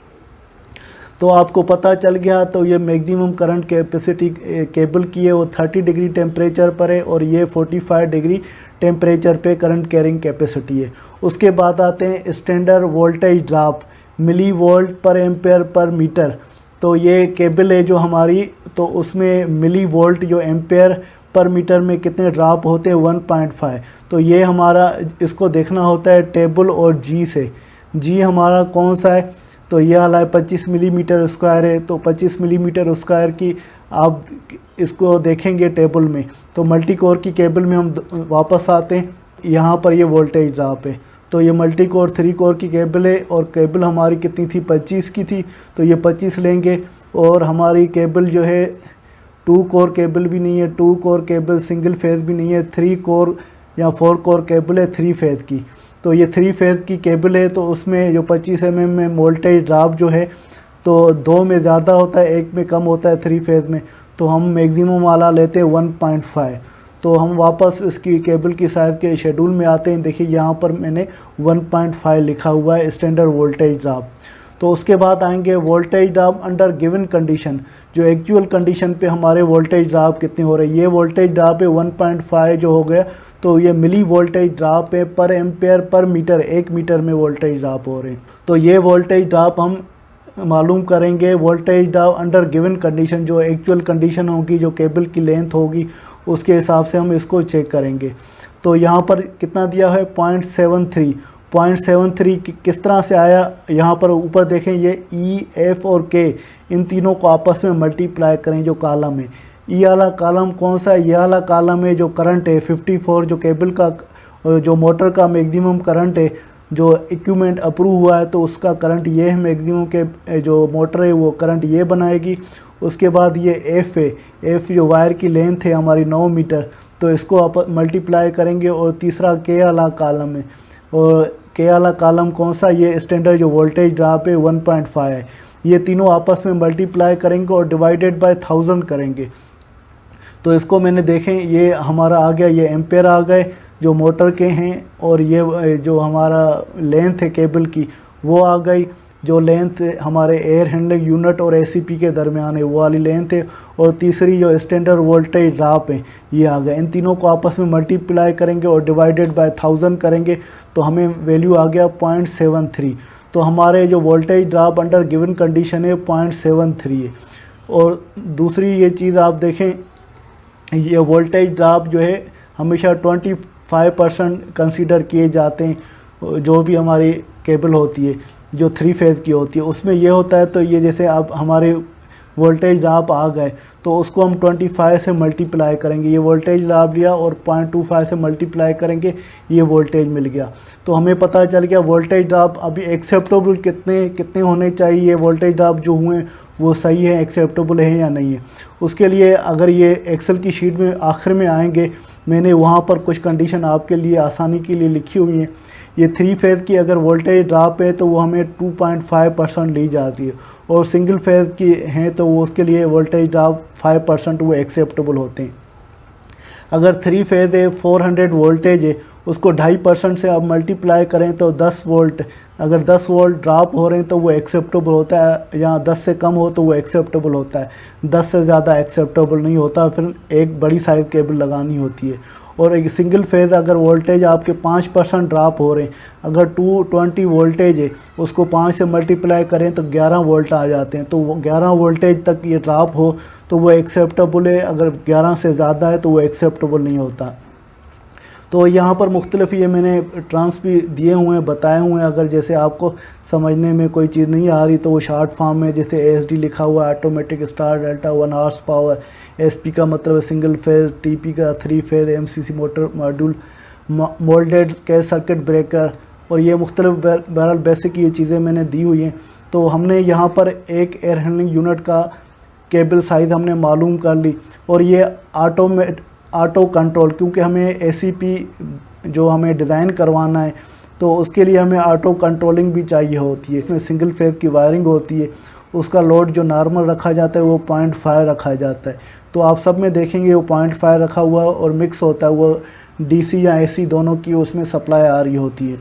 तो आपको पता चल गया। तो ये मैक्सिमम करंट कैपेसिटी केबल की है वो 30 डिग्री टेम्परेचर पर है और ये 45 डिग्री टेम्परेचर पे करंट कैरिंग कैपेसिटी है। उसके बाद आते हैं standard voltage drop milli volt पर एम्पेयर पर मीटर। तो ये केबल है जो हमारी, तो उसमें मिली वोल्ट जो एम्पेयर पर मीटर में कितने ड्रॉप होते हैं 1.5। तो ये हमारा इसको देखना होता है टेबल और जी से। जी हमारा कौन सा है, तो ये वाला है 25 मिलीमीटर स्क्वायर है। तो 25 मिलीमीटर स्क्वायर की आप इसको देखेंगे टेबल में। तो मल्टी कोर की केबल में हम वापस आते हैं, यहाँ पर ये वोल्टेज ड्रॉप है। तो ये मल्टी कोर 3 कोर की केबल है और केबल हमारी कितनी थी 25 की थी, तो ये 25 लेंगे। और हमारी केबल जो है 2 कोर केबल भी नहीं है, 2 कोर केबल सिंगल फेज़ भी नहीं है, 3 कोर या 4 कोर केबल है 3 फेज़ की। तो ये 3 फेज़ की केबल है, तो उसमें जो 25 mm में वोल्टेज ड्रॉप जो है तो 2 में ज़्यादा होता है, 1 में कम होता है 3 फेज़ में। तो हम मैक्सिमम वाला लेते हैं 1.5। तो हम वापस इसकी केबल की साइज़ के शेड्यूल में आते हैं। देखिए यहाँ पर मैंने 1.5 लिखा हुआ है स्टैंडर्ड वोल्टेज ड्रॉप। तो उसके बाद आएंगे voltage drop under given condition, जो एक्चुअल कंडीशन पे हमारे वोल्टेज ड्रॉप कितने हो रहे हैं। ये वोल्टेज ड्रॉप है 1.5 जो हो गया, तो ये मिली वोल्टेज ड्रॉप है पर एम्पेयर पर मीटर, 1 मीटर में वोल्टेज ड्रॉप हो रहे हैं। तो ये वोल्टेज ड्रॉप हम मालूम करेंगे voltage drop under given condition, जो एक्चुअल कंडीशन होगी, जो केबल की लेंथ होगी उसके हिसाब से हम इसको चेक करेंगे। तो यहाँ पर कितना दिया है 0.73 किस तरह से आया, यहाँ पर ऊपर देखें ये E, F और K इन तीनों को आपस में मल्टीप्लाई करें जो कॉलम है। ई वाला कॉलम कौन सा है, ये वाला कॉलम है जो करंट है 54, जो केबल का जो मोटर का मैक्सिमम करंट है, जो इक्विपमेंट अप्रूव हुआ है तो उसका करंट ये है मैक्सिमम के जो मोटर है वो करंट ये बनाएगी। उसके बाद ये एफ़ है, एफ़ जो वायर की लेंथ है हमारी 9 मीटर, तो इसको आप मल्टीप्लाई करेंगे। और तीसरा के वाला कॉलम है, और के वाला कॉलम कौन सा, ये स्टैंडर्ड जो वोल्टेज ड्रॉप है 1.5 है। ये तीनों आपस में मल्टीप्लाई करेंगे और डिवाइडेड बाय 1000 करेंगे। तो इसको मैंने देखें ये हमारा आ गया, ये एम्पेयर आ गए जो मोटर के हैं, और ये जो हमारा लेंथ है केबल की वो आ गई, जो लेंथ हमारे एयर हैंडलिंग यूनिट और एसीपी के दरमियान है वो वाली लेंथ है। और तीसरी जो स्टैंडर्ड वोल्टेज ड्रॉप है ये आ गया। इन तीनों को आपस में मल्टीप्लाई करेंगे और डिवाइडेड बाय 1000 करेंगे, तो हमें वैल्यू आ गया 0.73। तो हमारे जो voltage drop under given condition है 0.73 है। और दूसरी ये चीज़ आप देखें, ये वोल्टेज ड्रॉप जो है हमेशा 25% कंसीडर किए जाते हैं जो भी हमारी केबल होती है, जो 3 फेज़ की होती है उसमें ये होता है। तो ये जैसे अब हमारे वोल्टेज ड्रॉप आ गए तो उसको हम 25 से मल्टीप्लाई करेंगे, ये वोल्टेज ड्रॉप लिया और 0.25 से मल्टीप्लाई करेंगे, ये वोल्टेज मिल गया। तो हमें पता चल गया वोल्टेज ड्रॉप अभी एक्सेप्टेबल कितने होने चाहिए, वोल्टेज ड्रॉप जो हुए वो सही है, एक्सेप्टेबल है या नहीं है। उसके लिए अगर ये एक्सेल की शीट में आखिर में आएंगे, मैंने वहाँ पर कुछ कंडीशन आपके लिए आसानी के लिए लिखी हुई हैं। ये 3 फेज़ की अगर वोल्टेज ड्रॉप है तो वो हमें 2.5% ली जाती है, और सिंगल फेज़ की हैं तो वो उसके लिए वोल्टेज ड्रॉप 5% वो एक्सेप्टेबल होते हैं। अगर 3 फेज़ है 400 वोल्टेज है, उसको 2.5% से आप मल्टीप्लाई करें तो 10 वोल्ट, अगर 10 वोल्ट ड्रॉप हो रहे हैं तो वो एक्सेप्टेबल होता है, या 10 से कम हो तो वो एक्सेप्टेबल होता है, 10 से ज़्यादा एक्सेप्टेबल नहीं होता, फिर एक बड़ी साइज़ केबल लगानी होती है। और एक सिंगल फेज़ अगर वोल्टेज आपके 5% ड्रॉप हो रहे हैं, अगर 220 वोल्टेज है उसको 5 से मल्टीप्लाई करें तो 11 वोल्ट आ जाते हैं, तो वो 11 वोल्टेज तक ये ड्रॉप हो तो वो एक्सेप्टेबल है, अगर 11 से ज़्यादा है तो वो एक्सेप्टेबल नहीं होता। तो यहाँ पर मुख्तलिफ ये मैंने टर्म्स भी दिए हुए हैं, बताए हुए हैं। अगर जैसे आपको समझने में कोई चीज़ नहीं आ रही तो वो शॉर्ट फॉर्म में जैसे ASD लिखा हुआ है, automatic star delta 1 horse power, SP का मतलब सिंगल फेज़, TP का 3 phase, MCC motor module, moulded के सर्किट ब्रेकर, और ये मुख्तलिफ बहरहाल बेसिक ये चीज़ें मैंने दी हुई हैं। तो हमने यहाँ पर एक एयर हैंडलिंग यूनिट का केबल साइज़ हमने मालूम कर ली, और ये ऑटो कंट्रोल, क्योंकि हमें ACP जो हमें डिज़ाइन करवाना है तो उसके लिए हमें ऑटो कंट्रोलिंग भी चाहिए होती है। इसमें सिंगल फेज़ की वायरिंग होती है, उसका लोड जो नॉर्मल रखा जाता है वो 0.5 रखा जाता है। तो आप सब में देखेंगे वो 0.5 रखा हुआ और मिक्स होता है, वो DC या AC दोनों की उसमें सप्लाई आ रही होती है।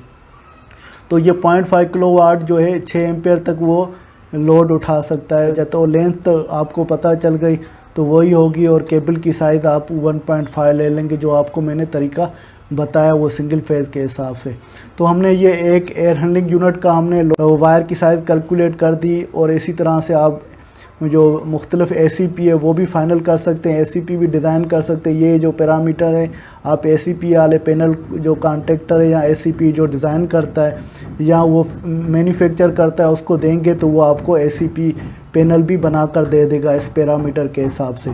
तो ये 0.5 किलोवाट जो है 6 एम्पेयर तक वो लोड उठा सकता है। तो लेंथ तो आपको पता चल गई, तो वही होगी, और केबल की साइज़ आप 1.5 ले लेंगे जो आपको मैंने तरीका बताया वो सिंगल फेज़ के हिसाब से। तो हमने ये एक एयर हैंडलिंग यूनिट का हमने वायर की साइज़ कैलकुलेट कर दी, और इसी तरह से आप जो मुख्तलिफ ACP है वो भी फ़ाइनल कर सकते हैं, ACP भी डिज़ाइन कर सकते हैं। ये जो पैरामीटर है आप ACP वाले पैनल जो कॉन्ट्रैक्टर है या ACP जो डिज़ाइन करता है या वो मैन्युफैक्चर करता है उसको देंगे तो वो आपको ACP पैनल भी बना कर दे देगा इस पैरामीटर के हिसाब से।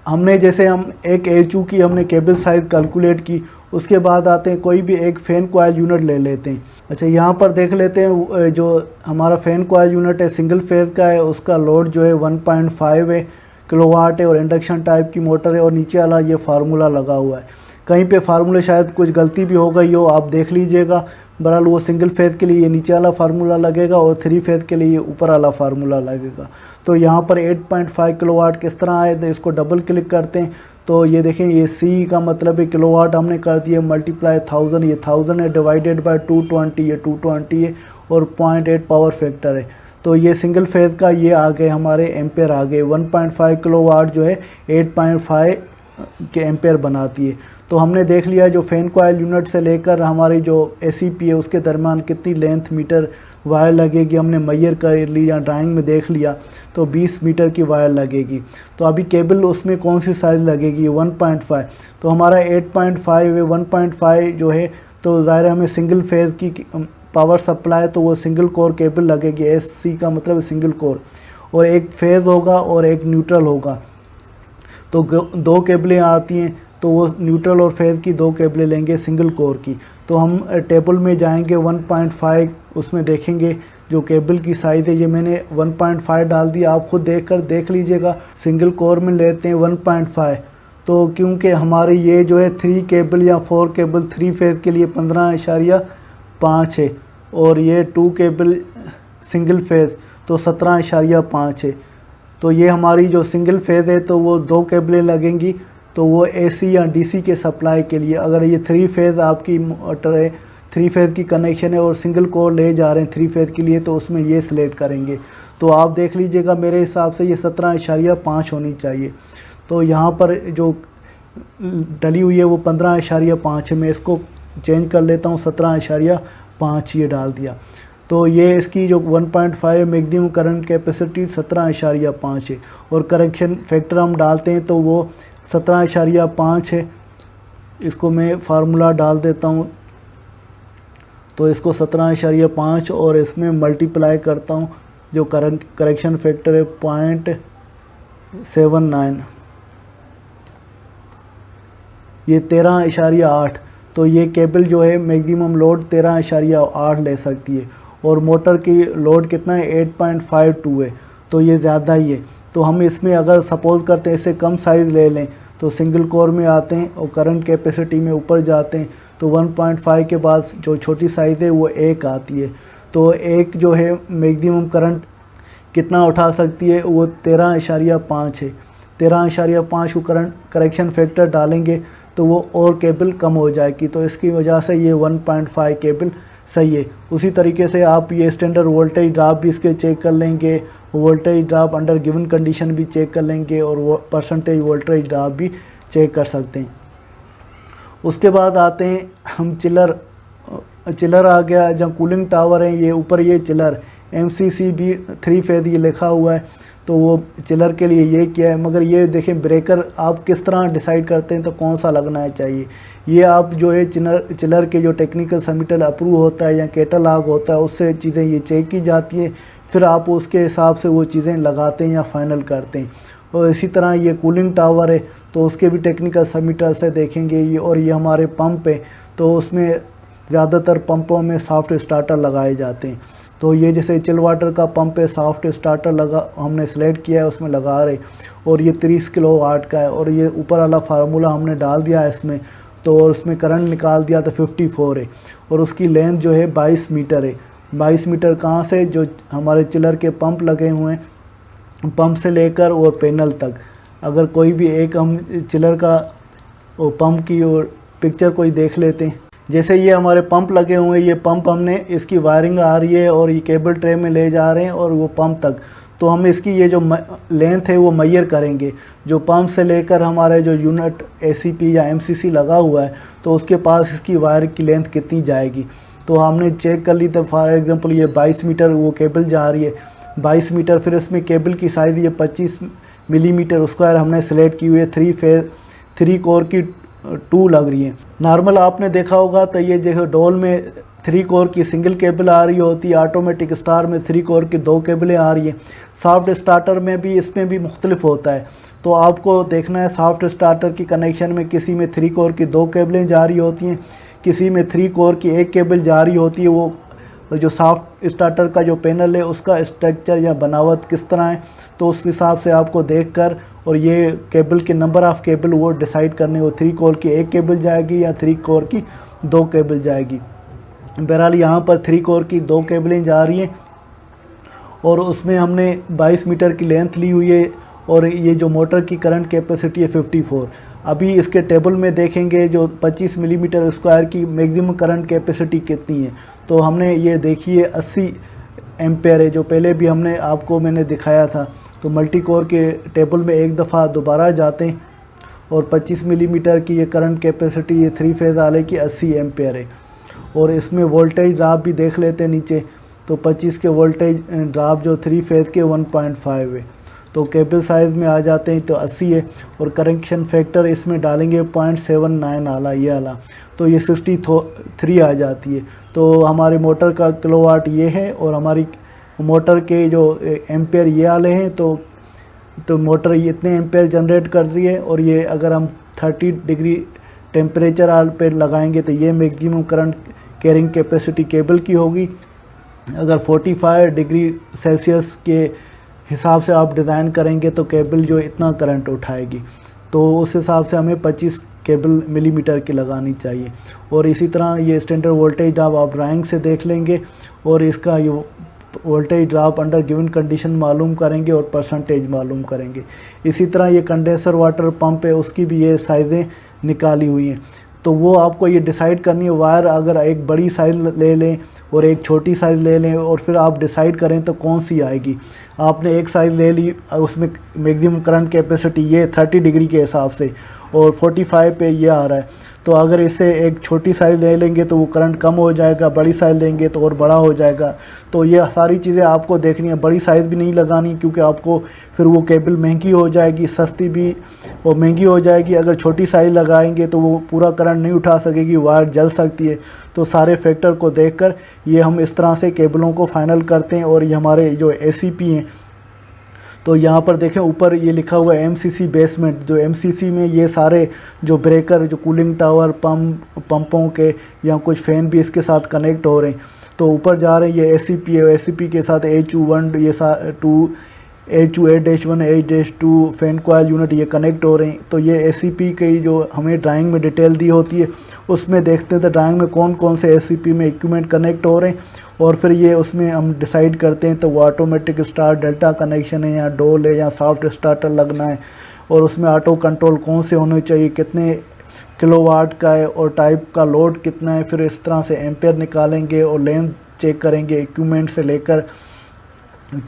हमने जैसे हम एक HU की हमने केबल साइज़ कैलकुलेट की, उसके बाद आते हैं कोई भी एक फ़ैन कॉइल यूनिट ले लेते हैं। अच्छा, यहाँ पर देख लेते हैं जो हमारा फ़ैन कॉइल यूनिट है सिंगल फेज़ का है, उसका लोड जो है 1.5 किलोवाट है और इंडक्शन टाइप की मोटर है, और नीचे वाला ये फार्मूला लगा हुआ है। कहीं पे फार्मूले शायद कुछ गलती भी हो गई हो, आप देख लीजिएगा। बहरहाल वो सिंगल फेज़ के लिए ये नीचे वाला फार्मूला लगेगा और 3 फेज़ के लिए ये ऊपर वाला फार्मूला लगेगा। तो यहाँ पर 8.5 किलोवाट किस तरह आए, तो इसको डबल क्लिक करते हैं तो ये देखें, ये C का मतलब है किलोवाट हमने कर दिया, मल्टीप्लाई 1000, ये 1000 है, डिवाइडेड बाय 220, ये 220 है और 0.8 पावर फैक्टर है। तो ये सिंगल फेज़ का ये आ गए हमारे एम्पेयर आ गए। 1.5 किलोवाट जो है 8.5 के एम्पेयर बनाती है। तो हमने देख लिया जो फैन कॉइल यूनिट से लेकर हमारी जो ACP है उसके दरमियान कितनी लेंथ मीटर वायर लगेगी, हमने मेजर कर लिया, ड्राइंग में देख लिया। तो 20 मीटर की वायर लगेगी। तो अभी केबल उसमें कौन सी साइज़ लगेगी, 1.5। तो हमारा 8.5 है, 1.5 जो है तो ज़ाहिर हमें सिंगल फेज़ की पावर सप्लाई, तो वो सिंगल कोर केबल लगेगी। SC का मतलब सिंगल कोर, और एक फेज़ होगा और एक न्यूट्रल होगा। तो 2 केबलें आती हैं, तो वो न्यूट्रल और फेज़ की 2 केबलें लेंगे सिंगल कोर की। तो हम टेबल में जाएंगे 1.5, उसमें देखेंगे जो केबल की साइज़ है, ये मैंने 1.5 डाल दिया, आप खुद देख लीजिएगा। सिंगल कोर में लेते हैं 1.5, तो क्योंकि हमारी ये जो है 3 केबल या 4 केबल 3 फेज़ के लिए 15.5 है, और ये 2 केबल सिंगल फेज़ तो 17.5 है। तो ये हमारी जो सिंगल फेज़ है तो वो 2 केबलें लगेंगी, तो वो AC या DC के सप्लाई के लिए। अगर ये 3 फेज़ आपकी मोटर है, 3 फेज़ की कनेक्शन है और सिंगल कोर ले जा रहे हैं 3 फेज़ के लिए, तो उसमें ये सिलेक्ट करेंगे। तो आप देख लीजिएगा, मेरे हिसाब से ये 17.5 होनी चाहिए। तो यहाँ पर जो डली हुई है वो 15.5 है, मैं इसको चेंज कर लेता हूँ, 17.5 ये डाल दिया। तो ये इसकी जो 1.5 मैक्सिमम करंट कैपेसिटी 17.5 है, और करेक्शन फैक्टर हम डालते हैं तो वो 17.5 है। इसको मैं फार्मूला डाल देता हूँ, तो इसको 17.5 और इसमें मल्टीप्लाई करता हूँ, जो करंट करेक्शन फैक्टर है 0.79, ये 13.8। तो ये केबल जो है मैक्सिमम लोड 13.8 ले सकती है, और मोटर की लोड कितना है 8.52 है, तो ये ज़्यादा ही है। तो हम इसमें अगर सपोज़ करते हैं इससे कम साइज़ ले लें, तो सिंगल कोर में आते हैं और करंट कैपेसिटी में ऊपर जाते हैं, तो 1.5 के बाद जो छोटी साइज़ है वो 1 आती है। तो एक जो है मैक्सिमम करंट कितना उठा सकती है, वो 13.5 है। 13.5 को करंट करेक्शन फैक्टर डालेंगे तो वो और केबल कम हो जाएगी, तो इसकी वजह से ये 1.5 केबल सही है। उसी तरीके से आप ये स्टैंडर्ड वोल्टेज ड्रॉप भी इसके चेक कर लेंगे, voltage drop under given condition भी चेक कर लेंगे, और वो परसेंटेज वोल्टेज ड्रॉप भी चेक कर सकते हैं। उसके बाद आते हैं हम चिलर आ गया, जहाँ कूलिंग टावर है, ये ऊपर ये चिलर MCCB 3 फेज़ ये लिखा हुआ है, तो वो चिलर के लिए ये क्या है। मगर ये देखें, ब्रेकर आप किस तरह डिसाइड करते हैं तो कौन सा लगना है चाहिए, ये आप जो है चिलर के जो टेक्निकल सबमिटल अप्रूव होता है या कैटलॉग होता है उससे चीज़ें ये चेक की जाती है, फिर आप उसके हिसाब से वो चीज़ें लगाते हैं या फाइनल करते हैं। और इसी तरह ये कूलिंग टावर है, तो उसके भी टेक्निकल सबमिटल से देखेंगे ये। और ये हमारे पंप है, तो उसमें ज़्यादातर पंपों में सॉफ्ट स्टार्टर लगाए जाते हैं। तो ये जैसे चिल वाटर का पंप है, सॉफ्ट स्टार्टर लगा हमने सेलेक्ट किया है, उसमें लगा रहे, और ये 30 किलोवाट का है, और ये ऊपर वाला फार्मूला हमने डाल दिया है इसमें, तो उसमें करंट निकाल दिया तो 54 है, और उसकी लेंथ जो है 22 मीटर है। 22 मीटर कहाँ से, जो हमारे चिलर के पंप लगे हुए हैं, पंप से लेकर और पैनल तक। अगर कोई भी एक हम चिलर का पंप की और पिक्चर कोई देख लेते हैं, जैसे ये हमारे पंप लगे हुए हैं, ये पंप हमने इसकी वायरिंग आ रही है और ये केबल ट्रे में ले जा रहे हैं और वो पंप तक, तो हम इसकी ये जो लेंथ है वो मेजर करेंगे, जो पंप से लेकर हमारे जो यूनिट ACP या MCC लगा हुआ है, तो उसके पास इसकी वायर की लेंथ कितनी जाएगी। तो हमने चेक कर ली, तो फॉर एग्जांपल ये 22 मीटर वो केबल जा रही है, 22 मीटर। फिर इसमें केबल की साइज़ ये 25 मिलीमीटर स्क्वायर हमने सेलेक्ट की हुई है। 3 कोर की 2 लग रही है। नॉर्मल आपने देखा होगा तो ये जो डोल में 3 कोर की सिंगल केबल आ रही होती है, ऑटोमेटिक स्टार में 3 कोर की 2 केबलें आ रही हैं। सॉफ्ट स्टार्टर में भी इसमें भी मुख्तलिफ होता है, तो आपको देखना है सॉफ्ट स्टार्टर की कनेक्शन में किसी में 3 कोर की 2 केबलें जा रही होती हैं, किसी में 3 कोर की 1 केबल जा रही होती है। वो जो सॉफ्ट स्टार्टर का जो पैनल है उसका स्ट्रक्चर या बनावट किस तरह है, तो उस हिसाब से आपको देखकर और ये केबल के नंबर ऑफ़ केबल वो डिसाइड करने, वो 3 कोर की एक केबल जाएगी या 3 कोर की 2 केबल जाएगी। बहरहाल यहाँ पर 3 कोर की 2 केबलें जा रही हैं और उसमें हमने 22 मीटर की लेंथ ली हुई है और ये जो मोटर की करंट कैपेसिटी है 54। अभी इसके टेबल में देखेंगे जो 25 मिलीमीटर स्क्वायर की मैक्सिमम करंट कैपेसिटी कितनी है, तो हमने ये देखिए 80 एम्पेयर है, जो पहले भी मैंने दिखाया था। तो मल्टी कोर के टेबल में एक दफ़ा दोबारा जाते हैं और 25 मिलीमीटर की ये करंट कैपेसिटी ये 3 फेज़ वाले की 80 एम्पेयर है। और इसमें वोल्टेज ड्रॉप भी देख लेते हैं नीचे, तो 25 के वोल्टेज ड्रॉप जो 3 फेज़ के 1.5 है। तो केबल साइज़ में आ जाते हैं तो 80 है और करेक्शन फैक्टर इसमें डालेंगे 0.79 आला, ये आला, तो ये 63 आ जाती है। तो हमारे मोटर का किलोवाट ये है और हमारी मोटर के जो एम्पेयर ये आले हैं, तो मोटर ये इतने एम्पेयर जनरेट करती है। और ये अगर हम 30 डिग्री टेम्परेचर आल पे लगाएंगे तो ये maximum current carrying capacity cable की होगी। अगर 45 डिग्री सेल्सियस के हिसाब से आप डिज़ाइन करेंगे तो केबल जो इतना करंट उठाएगी, तो उस हिसाब से हमें 25 केबल मिलीमीटर की लगानी चाहिए। और इसी तरह ये स्टैंडर्ड वोल्टेज ड्रॉप आप ड्राइंग से देख लेंगे और इसका ये voltage drop under given condition मालूम करेंगे और परसेंटेज मालूम करेंगे। इसी तरह ये कंडेंसर वाटर पंप है, उसकी भी ये साइज़ें निकाली हुई हैं। तो वो आपको ये डिसाइड करनी है, वायर अगर एक बड़ी साइज़ ले लें और एक छोटी साइज़ ले लें और फिर आप डिसाइड करें तो कौन सी आएगी। आपने एक साइज़ ले ली, उसमें मैक्सिमम करंट कैपेसिटी ये 30 डिग्री के हिसाब से और 45 पे ये आ रहा है, तो अगर इससे एक छोटी साइज़ ले लेंगे तो वो करंट कम हो जाएगा, बड़ी साइज़ लेंगे तो और बड़ा हो जाएगा। तो ये सारी चीज़ें आपको देखनी है। बड़ी साइज़ भी नहीं लगानी क्योंकि आपको फिर वो केबल महंगी हो जाएगी, सस्ती भी और महंगी हो जाएगी। अगर छोटी साइज़ लगाएंगे तो वो पूरा करंट नहीं उठा सकेगी, वायर जल सकती है। तो सारे फैक्टर को देखकर ये हम इस तरह से केबलों को फाइनल करते हैं। और ये हमारे जो ACP हैं, तो यहाँ पर देखें ऊपर ये लिखा हुआ है MCC बेसमेंट। जो MCC में ये सारे जो ब्रेकर, जो कूलिंग टावर, पंपों के या कुछ फ़ैन भी इसके साथ कनेक्ट हो रहे हैं। तो ऊपर जा रहे हैं ये ACP है, ACP के साथ HU1 ये 2 HU8-1 H-2 fan coil unit ये कनेक्ट हो रहे हैं। तो ये ACP की जो हमें ड्राइंग में डिटेल दी होती है उसमें देखते हैं तो ड्राइंग में कौन कौन से ACP में इक्विपमेंट कनेक्ट हो रहे हैं और फिर ये उसमें हम डिसाइड करते हैं तो वो ऑटोमेटिक स्टार्ट डेल्टा कनेक्शन है या डोल है या सॉफ्ट स्टार्टर लगना है और उसमें ऑटो कंट्रोल कौन से होने चाहिए, कितने किलोवाट का है और टाइप का लोड कितना है। फिर इस तरह से एम्पेयर निकालेंगे और लेंथ चेक करेंगे इक्विपमेंट से लेकर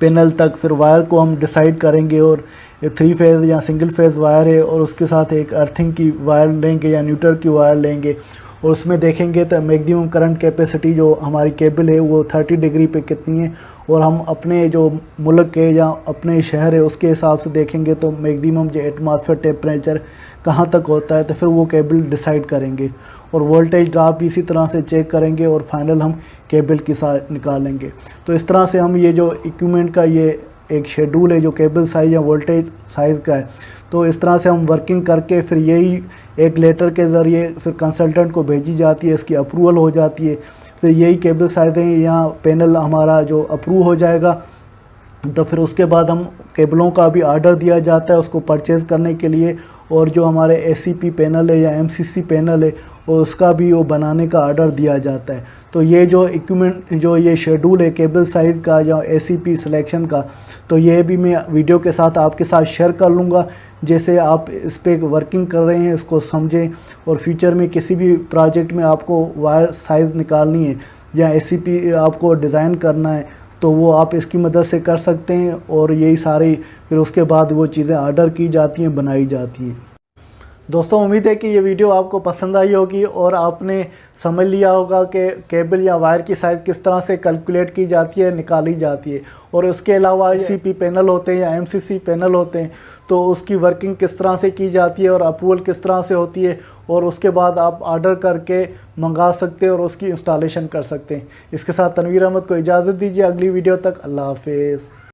पैनल तक। फिर वायर को हम डिसाइड करेंगे और 3 फेज़ या सिंगल फेज़ वायर है और उसके साथ एक अर्थिंग की वायर लेंगे या न्यूट्रल की वायर लेंगे और उसमें देखेंगे तो मैक्सिमम करंट कैपेसिटी जो हमारी केबल है वो 30 डिग्री पे कितनी है और हम अपने जो मुल्क के या अपने शहर है उसके हिसाब से देखेंगे तो मैक्सिमम जो एटमॉस्फेयर टेम्परेचर कहाँ तक होता है, तो फिर वो केबल डिसाइड करेंगे। और वोल्टेज ड्रॉप भी इसी तरह से चेक करेंगे और फाइनल हम केबल की साइज निकालेंगे। तो इस तरह से हम ये जो इक्विपमेंट का ये एक शेड्यूल है जो केबल साइज़ या वोल्टेज साइज़ का है, तो इस तरह से हम वर्किंग करके फिर यही एक लेटर के ज़रिए फिर कंसल्टेंट को भेजी जाती है, इसकी अप्रूवल हो जाती है। फिर यही केबल साइज़ें यहाँ पैनल हमारा जो अप्रूव हो जाएगा तो फिर उसके बाद हम केबलों का भी ऑर्डर दिया जाता है उसको परचेज़ करने के लिए और जो हमारे ACP पैनल है या MCC पैनल है उसका भी वो बनाने का ऑर्डर दिया जाता है। तो ये जो इक्विपमेंट जो ये शेड्यूल है केबल साइज़ का या ACP सिलेक्शन का, तो ये भी मैं वीडियो के साथ आपके साथ शेयर कर लूँगा। जैसे आप इस पे वर्किंग कर रहे हैं इसको समझें और फ्यूचर में किसी भी प्रोजेक्ट में आपको वायर साइज़ निकालनी है या ACP आपको डिज़ाइन करना है तो वो आप इसकी मदद से कर सकते हैं और यही सारी फिर उसके बाद वो चीज़ें ऑर्डर की जाती हैं, बनाई जाती हैं। दोस्तों उम्मीद है कि ये वीडियो आपको पसंद आई होगी और आपने समझ लिया होगा कि केबल या वायर की साइज़ किस तरह से कैलकुलेट की जाती है, निकाली जाती है। और उसके अलावा ACP पैनल होते हैं या MCC पैनल होते हैं तो उसकी वर्किंग किस तरह से की जाती है और अप्रूवल किस तरह से होती है और उसके बाद आप ऑर्डर करके मंगा सकते हैं और उसकी इंस्टॉलेशन कर सकते हैं। इसके साथ तनवीर अहमद को इजाज़त दीजिए, अगली वीडियो तक अल्लाह हाफिज़।